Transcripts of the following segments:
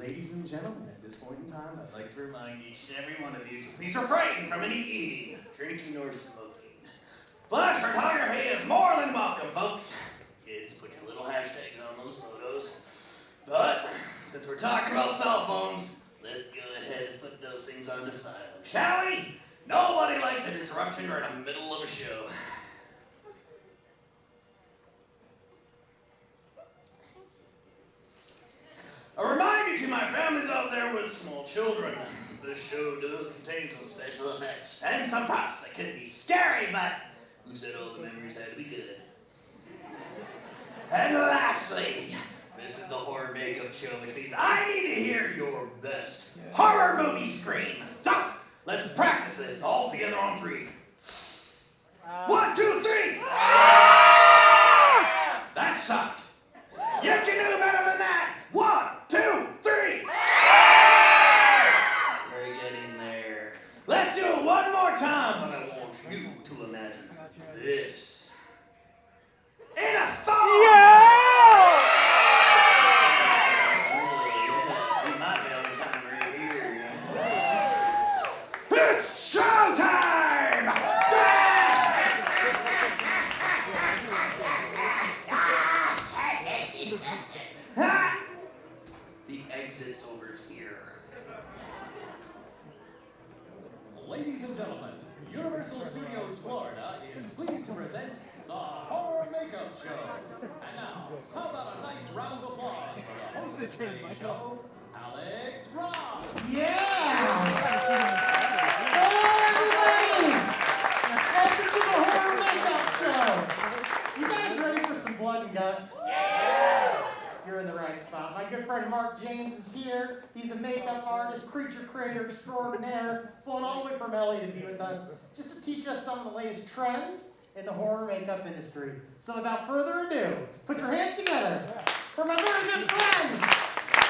Ladies and gentlemen, at this point in time, I'd like to remind each and every one of you to please refrain from any eating, drinking, or smoking. Flash photography is more than welcome, folks. Kids, put your little hashtags on those photos. But, since we're talking about cell phones, let's go ahead and put those things onto silent, shall we? Nobody likes a disruption right in the middle of a show. A reminder to my families out there with small children. This show does contain some special effects and some props that could be scary, but who said all the memories had to be good? And lastly, this is the horror makeup show, which means I need to hear your best horror movie scream. So, let's practice this all together on 3. 1, 2, 3! That sucked. You can do better than that. 1, 2, 3! We're getting there. Let's do it one more time, but I want you to imagine this. In a thong! Yeah! Be my Valentine right here. It's showtime! The exit's over here. Ladies and gentlemen, Universal Studios Florida is pleased to present the Horror Makeup Show. And now, how about a nice round of applause for the host of today's show, Alex Ross. Yeah! Hey, everybody! Welcome to the Horror Makeup Show. You guys ready for some blood and guts? Yeah! You're in the right spot. My good friend Mark James is here. He's a makeup artist, creature creator extraordinaire, flown all the way from LA to be with us, just to teach us some of the latest trends in the horror makeup industry. So without further ado, put your hands together for my very good friend,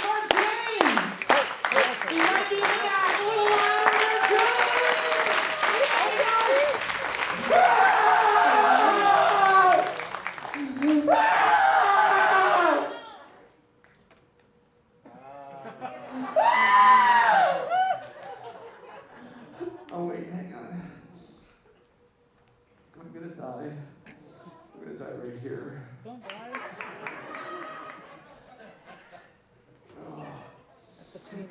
Mark James. He might be in the back, a little louder there, James. Oh wait, hang on. I'm gonna die. I'm gonna die right here. Don't die. Oh. That's between.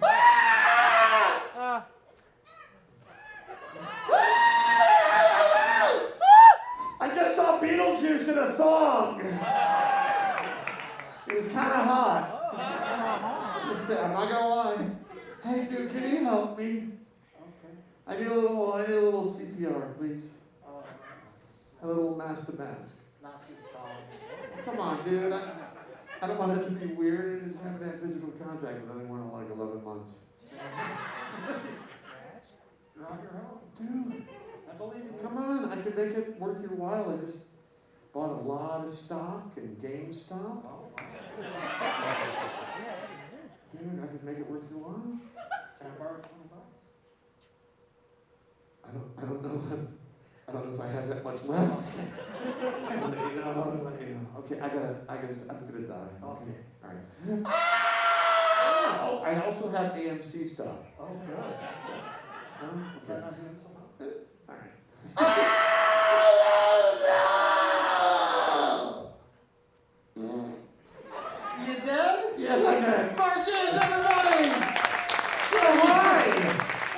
I just saw Beetlejuice in a thong. It was kind of hot. Listen, I'm not gonna lie. Hey, dude, can you help me? Okay. I need a little CPR, please. A little mask to mask. Nazis calling. Come on, dude. I don't want it to be weird. I just haven't had physical contact with anyone in like 11 months. You're on your own. Dude, I believe in you. come on. I can make it worth your while. I just bought a lot of stock in GameStop. Oh, wow. Dude, I could make it worth your while. Can I borrow $20? I don't know if I have that much left. Okay, I'm gonna die. Okay. All right. Oh, I also have AMC stuff. Oh, good. Is that not doing so well? All right. You dead? Yes, I can. Mark James, everybody! Oh, hi.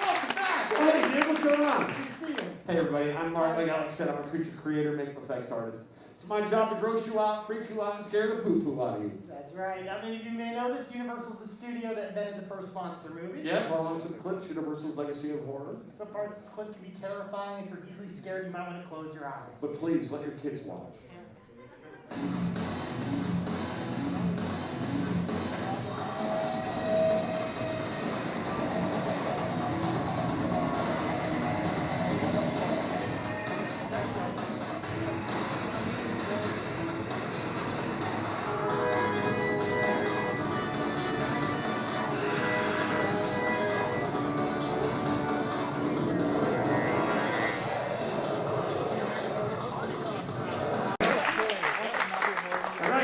Welcome back. Hey, dude, what's going on? Good to see you. Hey, everybody. I'm Mark. Like Alex said, I'm a creature creator, makeup effects artist. It's my job to gross you out, freak you out, and scare the poo-poo out of you. That's right. Now, many of you may know this. Universal's the studio that invented the first monster movie. Yeah, well, on some clips, Universal's Legacy of Horror. Some parts of this clip can be terrifying. If you're easily scared, you might want to close your eyes. But please, let your kids watch.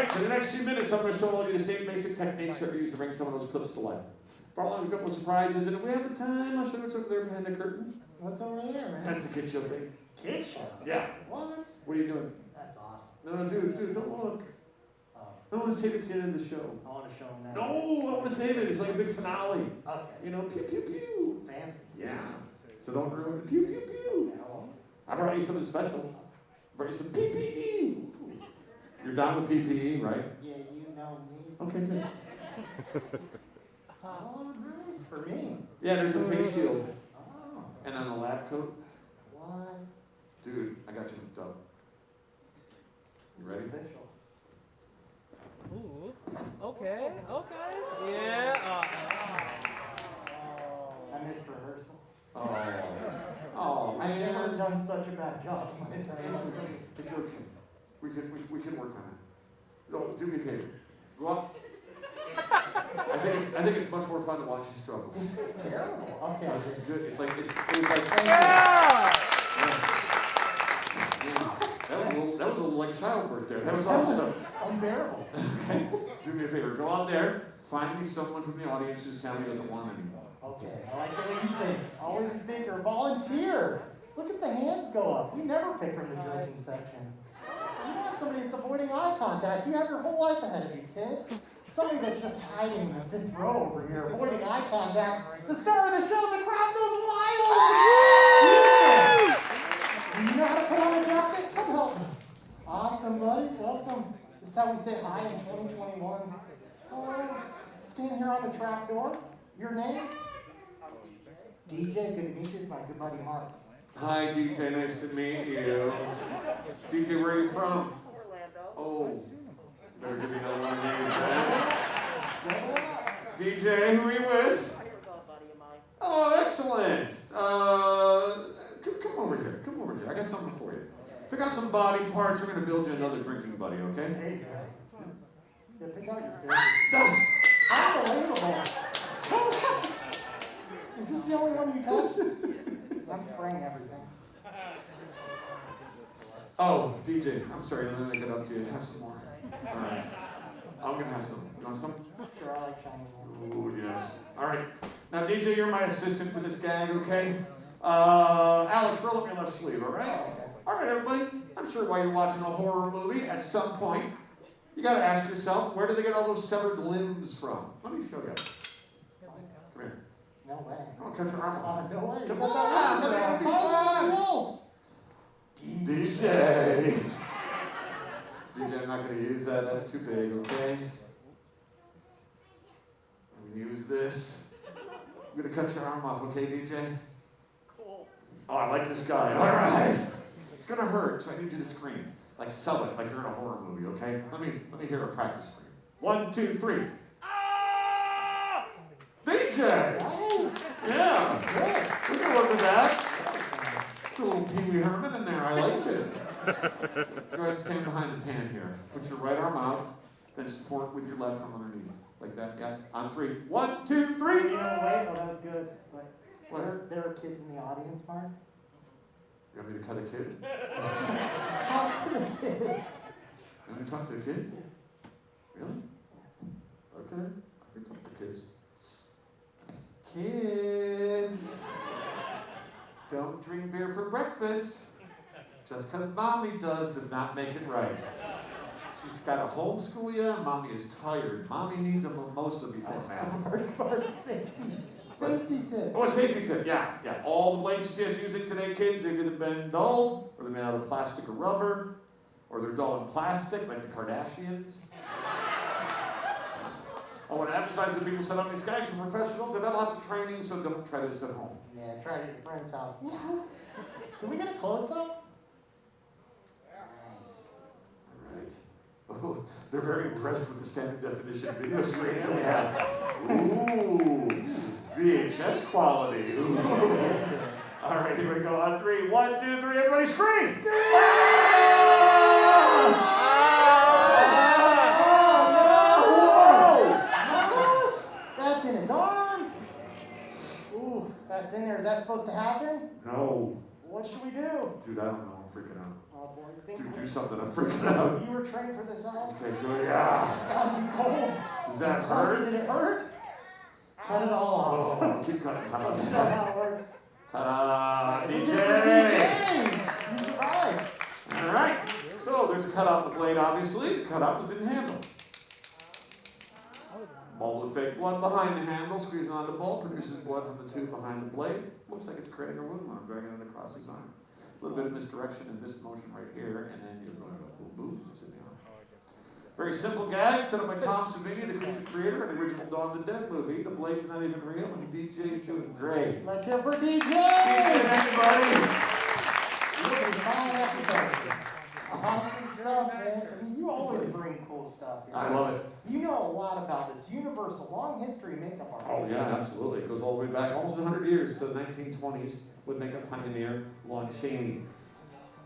For the next few minutes, I'm going to show all you the same basic techniques that we use to bring some of those clips to life. brought along a couple of surprises, and if we have the time, I'll show you what's over there behind the curtain. What's over there, man? That's the kid show thing. Kid show? Yeah. What? What are you doing? That's awesome. No, dude, don't look. Oh, I want to save it to the end of the show. I want to show them that. No, I want to save it. It's like a big finale. Okay. You know, pew, pew, pew. Fancy. Yeah. So don't ruin it. Pew, pew, pew. Yeah, well, I brought you something special. I brought you some PPE. You're down with PPE, right? yeah, you know me. Okay, good. Oh, nice. For me. Yeah, there's a face shield. Oh, And then a lab coat. what? Dude, I got you hooked up. It's You ready? official. Ooh. Okay. Yeah. I missed rehearsal. Oh, I've never man. done such a bad job in my entire life. It's okay. We can work on it. No, do me a favor. Go up. I think it's much more fun to watch you struggle. This is terrible. Okay. This is good. It was like Yeah. that was a little like childbirth there. That was That was awesome. unbearable. Okay, do me a favor. Go out there. Find me someone from the audience whose family doesn't want anymore. Okay, I like the way you think. Always a thinker. Volunteer. Look at the hands go up. We never pick from the drinking section. You want somebody that's avoiding eye contact. You have your whole life ahead of you, kid. Somebody that's just hiding in the 5th row over here, avoiding eye contact. The star of the show, the crowd goes wild. Listen. Do you know how to put on a jacket? Come help me. Awesome, buddy. Welcome. This is how we say hi in 2021. Hello. Stand here on the trap door. Your name? DJ, good to meet you. It's my good buddy Mark. Hi, DJ. Nice to meet you. DJ, where are you from? Orlando. Oh, better give me another one of these, right? Double up. DJ, who are you with? I'm here with a buddy of mine. Oh, excellent. Come over here. Come over here. I got something for you. Pick out some body parts. We're going to build you another drinking buddy, okay? There you go. Yeah, pick out your favorite. Go. Unbelievable. Is this the only one you touched? I'm spraying everything. Oh, DJ, I'm sorry. Let me make it up to you. Have some more. All right. I'm going to have some. You want some? Sure, I like shiny hands. Ooh, yes. All right. Now, DJ, you're my assistant for this gag, okay? Alex, roll up your left sleeve, all right? Oh, okay. All right, everybody. I'm sure while you're watching a horror movie, at some point, you got to ask yourself, where did they get all those severed limbs from? Let me show you. Come here. No way. I'll cut your arm off. No way. Come You got on, that let right me there. have Find fun. something else. DJ. DJ, I'm not going to use that. That's too big, okay? I'm going to use this. I'm going to cut your arm off, okay, DJ? Cool. Oh, I like this guy. All right. It's going to hurt, so I need you to scream. Like sell it, like you're in a horror movie, okay? Let me hear a practice scream. 1, 2, 3. Ah! DJ! Nice. Yeah. Good. We can work with that. It's a little Pee Wee Herman in there. I like it. Go ahead and stand behind the pan here. Put your right arm out, then support with your left from underneath. Like that, yeah. On 3. 1, 2, 3. You know, wait. Oh, that was good. But there are kids in the audience, Mark. You want me to cut a kid? Talk to the kids. You want me to talk to the kids? Really? Okay. I can talk to kids. Kids, don't drink beer for breakfast. Just because mommy does not make it right. She's got to homeschool you. Mommy is tired. Mommy needs a mimosa before math. Mark, safety. Safety tip. Oh, a safety tip. Yeah. All the blades she has using today, kids, they've either been dull, or they're made out of plastic or rubber, or they're dull in plastic, like the Kardashians. I want to emphasize that people set up these gags are professionals. They've had lots of training, so don't try this at home. Yeah, try it at your friend's house. Can we get a close-up? Nice. All right. Oh, they're very impressed with the standard definition video screens that we have. Ooh, VHS quality. Ooh. All right, here we go. On 3, 1, 2, 3, everybody scream! That's in his arm. Oof, that's in there. Is that supposed to happen? No. What should we do? Dude, I don't know. I'm freaking out. Oh boy, you think Dude, do something. I'm freaking out. you were trained for this, Alex? Okay, good. Yeah. It's gotta be cold. Does that Clunky, hurt? did it hurt? Cut it all Show how it works. Ta-da! It's DJ! DJ! You survived. All right. So there's a cutout in the blade, obviously. The cutout was in the handle. Bulb with fake blood behind the handle, squeezing on the bulb, produces blood from the tube behind the blade. Looks like it's creating a wound when I'm dragging it across his arm. A little bit of misdirection in this motion right here, and then you're going to go boom, boom, it's in the arm. Very simple gag, set up by Tom Savini, the creature creator, and the original Dawn of the Dead movie. The blade's not even real, and DJ's doing great. Let's hear for DJ! Everybody! Looking fine after dark. Awesome stuff, man. I mean, you always bring cool stuff here. I love it. You know a lot about this universal, long history makeup artist. Oh yeah, absolutely. It goes all the way back almost 100 years to the 1920s with makeup pioneer Lon Chaney.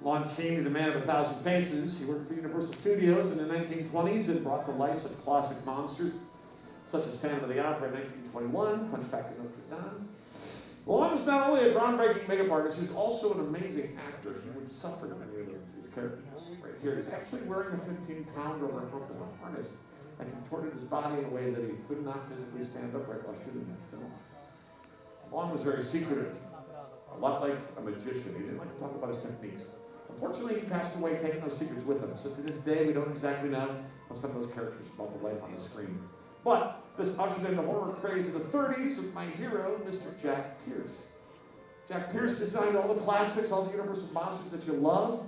Lon Chaney, the man of 1,000 faces, he worked for Universal Studios in the 1920s and brought to life such classic monsters such as Phantom of the Opera in 1921, Hunchback of Notre Dame. Lon was not only a groundbreaking makeup artist, he was also an amazing actor. He would suffer many of these characters. Right here, he's actually wearing a 15-pound over hump of a harness and contorted his body in a way that he could not physically stand upright while shooting that film. Lon was very secretive, a lot like a magician. He didn't like to talk about his techniques. Unfortunately, he passed away taking those secrets with him. So to this day, we don't exactly know how some of those characters brought to life on the screen. But this ushered in the horror craze of the 30s with my hero, Mr. Jack Pierce. Jack Pierce designed all the classics, all the Universal monsters that you love.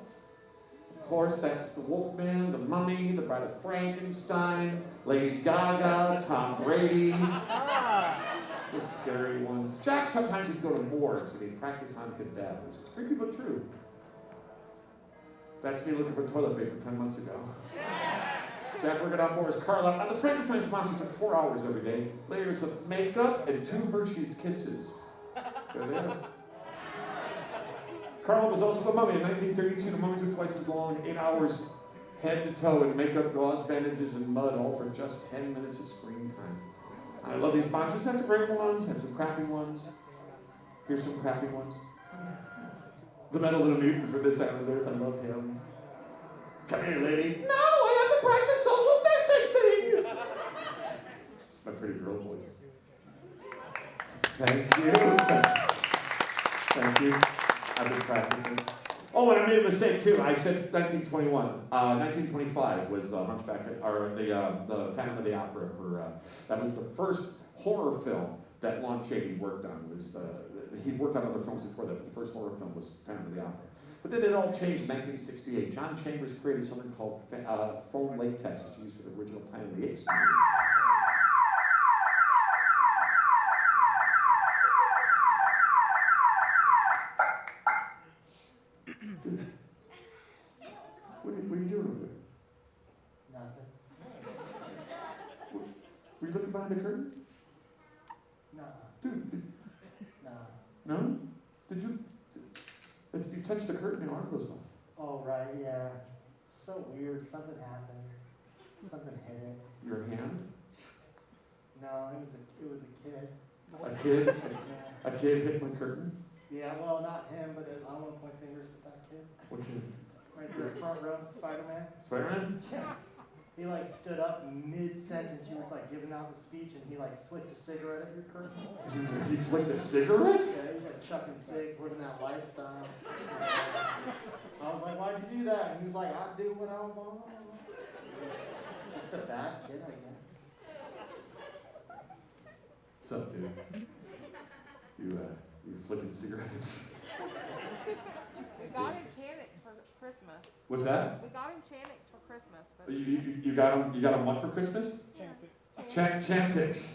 Of course, that's the Wolfman, the Mummy, the Bride of Frankenstein, Lady Gaga, Tom Brady, the scary ones. Jack sometimes he'd go to morgues and he'd practice on cadavers. It's creepy but true. That's me looking for toilet paper 10 months ago. Jack working on Boris Karloff. On the Frankenstein's monster took 4 hours every day. Layers of makeup and 2 Hershey's Kisses. There they are. Karloff was also the Mummy. In 1932, the Mummy took twice as long, 8 hours head to toe in makeup, gauze, bandages, and mud, all for just 10 minutes of screen time. I love these monsters. Have some great ones, have some crappy ones. Here's some crappy ones. The Metal Little Mutant for this island Earth, I love him. Come here, lady. No, I have to practice social distancing. It's my pretty girl voice. Thank you. Thank you. I've been practicing. Oh, and I made a mistake too. I said 1921. 1925 was Hunchback, or the Phantom of the Opera. That was the first horror film that Lon Chaney worked on. He worked on other films before that, but the first horror film was Phantom of the Opera. But then it all changed in 1968. John Chambers created something called foam latex, which he used for the original Planet of the Apes movie. Dude, what are you doing over there? Nothing. Were you looking behind the curtain? No. Dude, No. no? Did you touch the curtain, your arm goes off. Oh, right, yeah. So weird. Something happened. Something hit it. Your hand? No, it was a kid. A kid? Yeah. A kid hit my curtain? Yeah, well, not him, but I don't want to point fingers, but that kid. What kid? Right there, front row, Spider-Man. Spider-Man? Yeah. He like stood up mid-sentence. You were like giving out the speech, and he like flicked a cigarette at your curtain. He flicked a cigarette? Yeah, he was like chucking cigs, living that lifestyle. I was like, why'd you do that? And he was like, I do what I want. Just a bad kid, I guess. What's up, dude? You flicking cigarettes? We got him Channix for Christmas. What's that? We got him Channix for Christmas. But You got him what for Christmas? Chantix.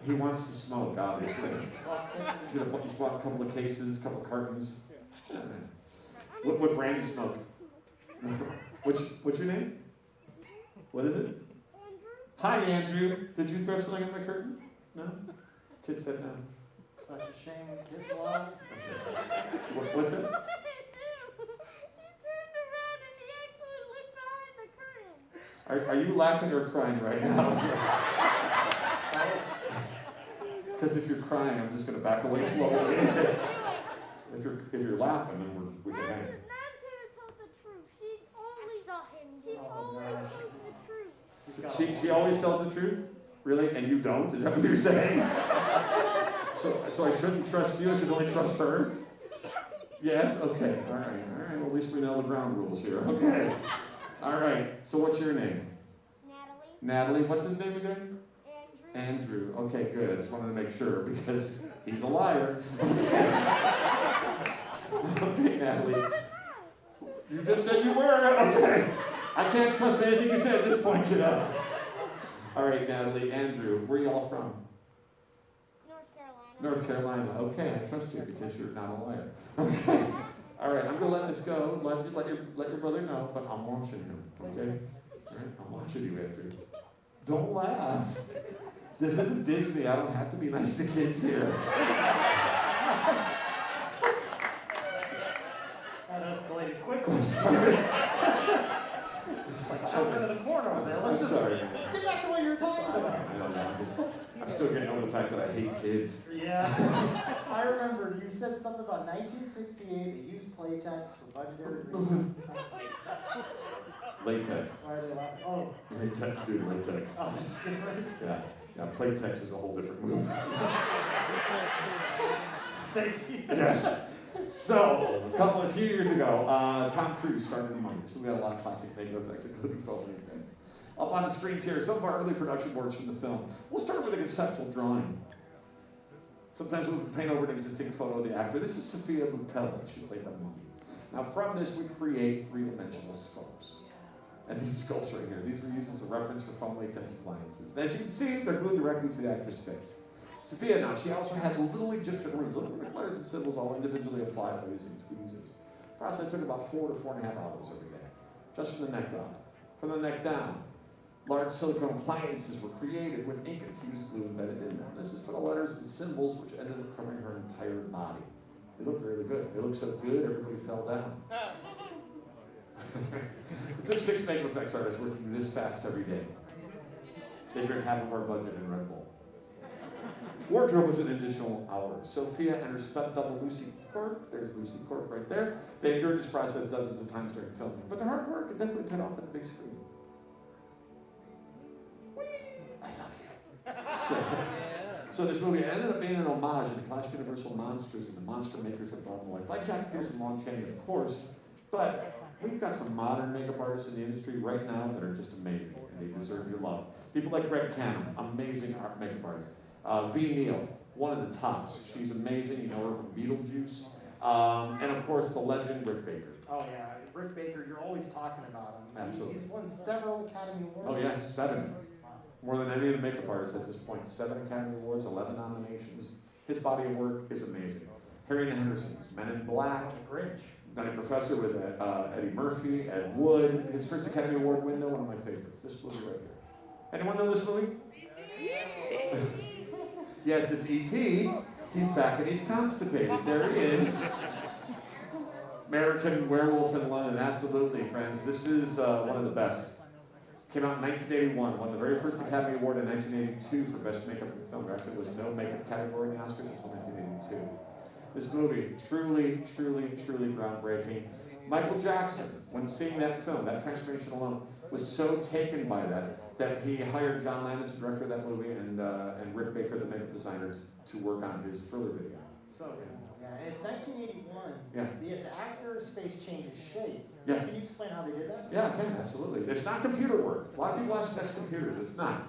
He wants to smoke, obviously. He's bought a couple of cases, a couple of cartons. Yeah, man. What brand do you smoke? What's your name? What is it? Hi, Andrew. Did you throw something in my curtain? No? Kid said no. Such a shame when kids lie. What's it? Are you laughing or crying right now? Because if you're crying, I'm just going to back away slowly. if you're laughing, then we can hang. Oh, gosh. She always tells the truth? Really? And you don't? Is that what you're saying? So I shouldn't trust you, I should only trust her? Yes? Okay, all right. Well, at least we know the ground rules here. Okay. All right, so what's your name? Natalie, what's his name again? Andrew. Okay, good. I just wanted to make sure because he's a liar. Okay, Natalie. You just said you were. Okay. I can't trust anything you say at this point, kiddo. All right, Natalie, Andrew, where are you all from? North Carolina. Okay, I trust you because you're not a liar. Okay. All right, I'm gonna let this go. Let your brother know, but I'm watching him. Okay. All right, I'm watching you, Andrew. Don't laugh. This isn't Disney. I don't have to be nice to kids here. That escalated quickly. It's like children in the corner over there. Let's get back to what you were talking about. I'm still getting over the fact that I hate kids. Yeah. I remember you said something about 1968, they used Playtex for budgetary reasons. Latex. Why are they laughing? Oh. Latex, dude, latex. Oh, that's different. Yeah, Playtex is a whole different movie. Thank you. Yes. So, a few years ago, Tom Cruise started in money. So we got a lot of classic makeup effects, including film things. Up on the screens here, some of our early production boards from the film. We'll start with a conceptual drawing. Sometimes we'll paint over an existing photo of the actor. This is Sophia Boutella. She played the mummy. Now, from this, we create three-dimensional sculpts. And these sculpts right here, these were used as a reference for foam latex appliances. And as you can see, they're glued directly to the actor's face. Sophia now, she also had little Egyptian runes, little letters and symbols all individually applied by using tweezers. The process took about 4 to 4.5 hours every day, just from the neck up. From the neck down, large silicone appliances were created with ink-infused glue embedded in them. This is for the letters and symbols, which ended up covering her entire body. They looked really good. They looked so good, everybody fell down. It took 6 makeup effects artists working this fast every day. They drank half of our budget in Red Bull. Wardrobe was an additional hour. Sophia and her stunt double Lucy Corp, there's Lucy Corp right there. They endured this process dozens of times during filming. But their hard work, it definitely paid off on the big screen. Whee! I love you. So this movie ended up being an homage to the classic Universal monsters and the monster makers of Broadway. Like Jack Pierce and Lon Chaney, of course, but we've got some modern makeup artists in the industry right now that are just amazing, and they deserve your love. People like Greg Cannon, amazing art makeup artist. V. Neal, one of the tops. She's amazing. You know her from Beetlejuice. And of course, the legend, Rick Baker. Oh yeah, Rick Baker, you're always talking about him. Absolutely. He's won several Academy Awards. Oh yes, 7. More than any of the makeup artists at this point. 7 Academy Awards, 11 nominations. His body of work is amazing. Harry and Henderson's Men in Black. The Grinch. Nutty Professor with Eddie Murphy, Ed Wood. His first Academy Award window, one of my favorites. This movie right here. Anyone know this movie? Yes, it's E.T. He's back and he's constipated. There he is. American Werewolf in London, absolutely, friends. This is one of the best. Came out in 1981, won the very first Academy Award in 1982 for Best Makeup in Film. There actually was no makeup category in the Oscars until 1982. This movie, truly, truly, truly groundbreaking. Michael Jackson, when seeing that film, that transformation alone, was so taken by that he hired John Landis, the director of that movie, and Rick Baker, the makeup designer, to work on his Thriller video. So good. Yeah, and it's 1981. Yeah. The actor's face changes shape. Yeah. Can you explain how they did that? Yeah, I can, absolutely. It's not computer work. A lot of people ask that's computers. It's not.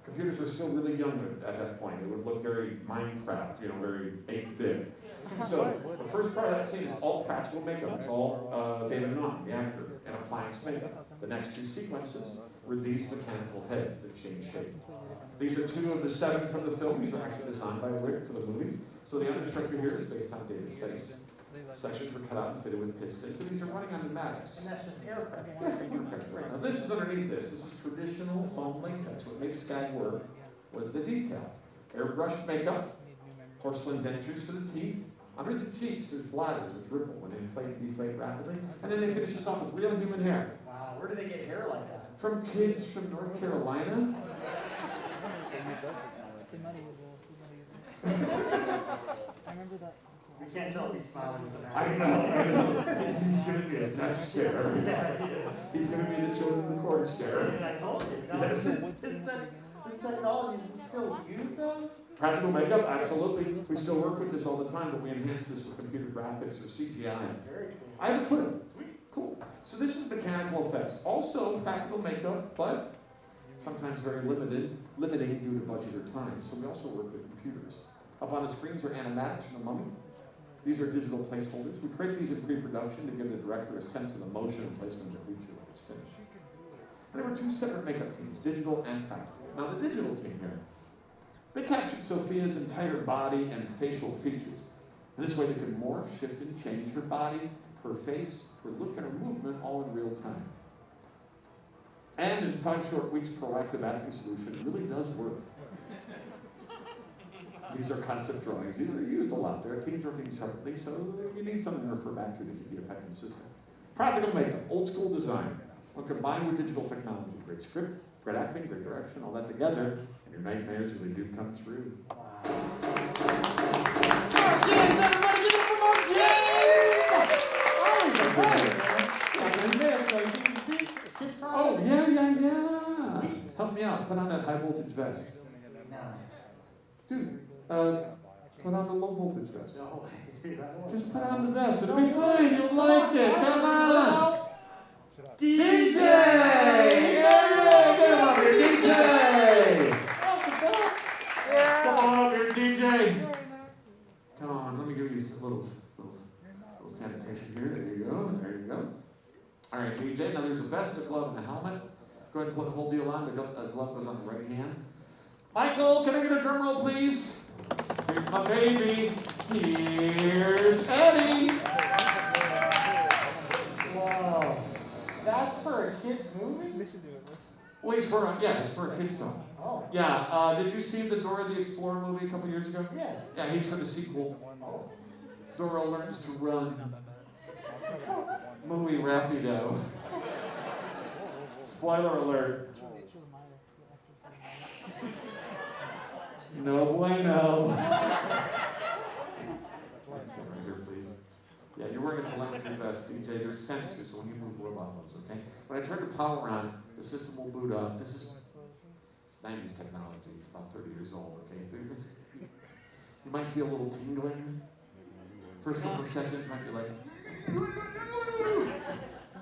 Computers were still really young at that point. It would look very Minecraft, very 8-bit. So the first part of that scene is all practical makeup. It's all David Naughton, the actor, and appliance makeup. The next 2 sequences were these mechanical heads that change shape. These are 2 of the 7 from the film. These are actually designed by Rick for the movie. So the understructure here is based on David's face. Sections were cut out and fitted with pistons, and these are running on pneumatics. And that's just air pressure. Yes, air pressure, right. Now this is underneath this. This is traditional foam latex. What made this guy work was the detail. Airbrushed makeup, porcelain dentures for the teeth. Under the cheeks, there's bladders which ripple when they inflate and deflate rapidly. And then they finish this off with real human hair. Wow, where do they get hair like that? From kids from North Carolina. I remember that. We can't tell if he's smiling with the mask. I know. He's giving me a death stare. Yeah, he is. He's giving me the children of the court stare. And I told you. No, Yes. this time, This technology, is this still used though? Practical makeup, absolutely. We still work with this all the time, but we enhance this with computer graphics or CGI. Very cool. I have a clip. Sweet. Cool. So this is mechanical effects. Also practical makeup, but sometimes very limiting due to budget or time. So we also work with computers. Up on the screens are animatics from the mummy. These are digital placeholders. We create these in pre-production to give the director a sense of the motion and placement that we when it's finished. And there were two separate makeup teams, digital and practical. Now the digital team here, they captured Sophia's entire body and facial features. And this way they could morph, shift, and change her body, her face, her look, and her movement all in real time. And in 5 short weeks, proactive acting solution really does work. These are concept drawings. These are used a lot. Their teams are working separately, so you need something to refer back to keep the effect consistent. Practical makeup, old school design. When combined with digital technology, great script, great acting, great direction, all that together, and your nightmares really do come true. Wow. Mark James, everybody give it for Mark James! Always a pleasure, man. So you can see kids crying. Oh, yeah. Help me out. Put on that high voltage vest. No. Dude, put on the low voltage vest. No, dude, I don't Just put on the vest. It'll be fine. You'll like it. Come on. DJ! Get him up here, DJ! Come on up here, DJ. Come on, let me give you a little sanitation here. There you go. All right, DJ, now there's a vest, a glove, and a helmet. Go ahead and put the whole deal on. The glove goes on the right hand. Michael, can I get a drum roll, please? Here's my baby. Here's Eddie. Wow. That's for a kid's movie? Well, it's for a kid's film. Oh. Yeah, did you see the Dora the Explorer movie a couple years ago? Yeah. Yeah, he's for the sequel. Oh. Dora learns to run. Muy rápido. Spoiler alert. No bueno. Right here, please. Yeah, you're wearing a telemetry vest, DJ. There's sensors, so when you move, robot moves, okay? When I turn the power on, the system will boot up. This is 90s technology. It's about 30 years old, okay? You might feel a little tingling. First couple of seconds might be like,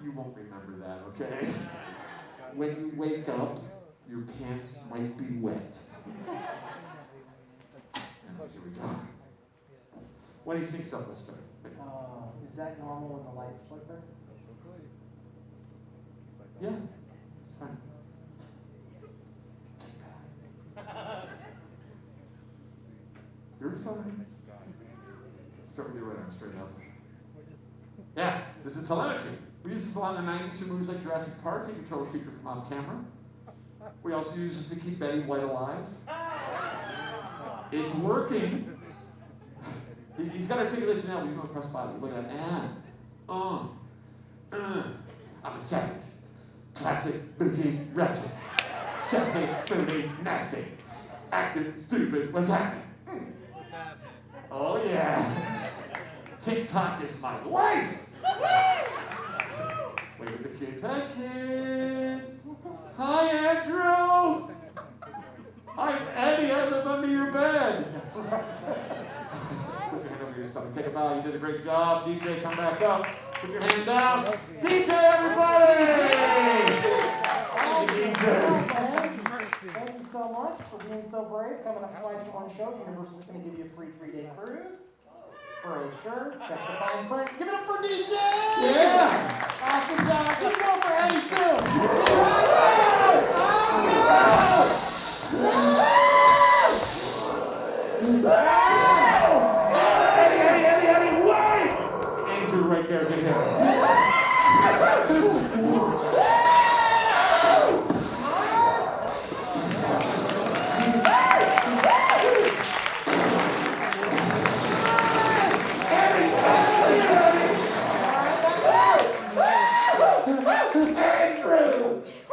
you won't remember that, okay? When you wake up, your pants might be wet. And here we go. When he syncs up, let's start. Is that normal when the lights flicker? Yeah, it's fine. You're fine. Start with your right arm straight up. Yeah, this is telemetry. We use this a lot in the 90s for movies like Jurassic Park. You control a creature from off camera. We also use this to keep Betty White alive. It's working. He's got articulation now, but you know across body. Look at that. I'm a savage. Classic, bougie, ratchet. Sexy, booty, nasty. Acting stupid. What's happening? Oh, yeah. TikTok is my life. Wait with the kids. Hi, kids. Hi, Andrew. I'm Eddie. I live under your bed. Put your hand over your stomach. Take a bow. You did a great job. DJ, come back up. Put your hand down. DJ, everybody! Thank you so much for being so brave. Coming up twice in one show. Universal's going to give you a free 3-day cruise. Brochure. Check the fine print. Give it up for DJ! Yeah! Awesome job. Give it up for Eddie, too. Eddie, wait! Andrew right there, get him. Andrew!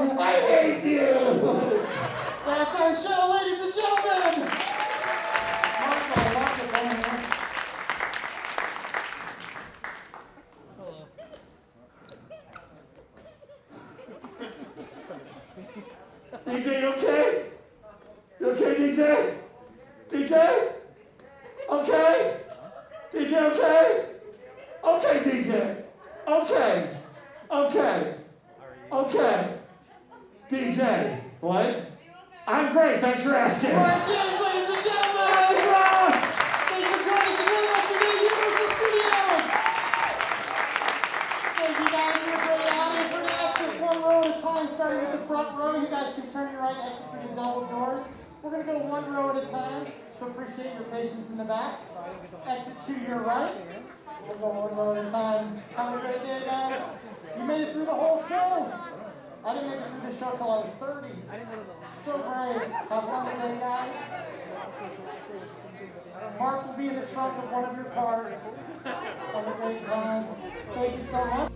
I okay, DJ? DJ? Okay? DJ, okay? Okay, DJ. Okay. Okay. Okay. DJ. What? I'm great, thanks for asking. Mark James, ladies and gentlemen. Thanks, Ross. Thanks for joining us again yesterday at Universal Studios. Thank you guys for your great audience. We're going to exit one row at a time, starting with the front row. You guys can turn your right and exit through the double doors. We're going to go one row at a time, so appreciate your patience in the back. Exit to your right. We'll go one row at a time. Have a great day, guys. You made it through the whole show. I didn't make it through the show till I was 30. So brave. Have a fun day, guys. Mark will be in the trunk of one of your cars. Have a great time. Thank you so much.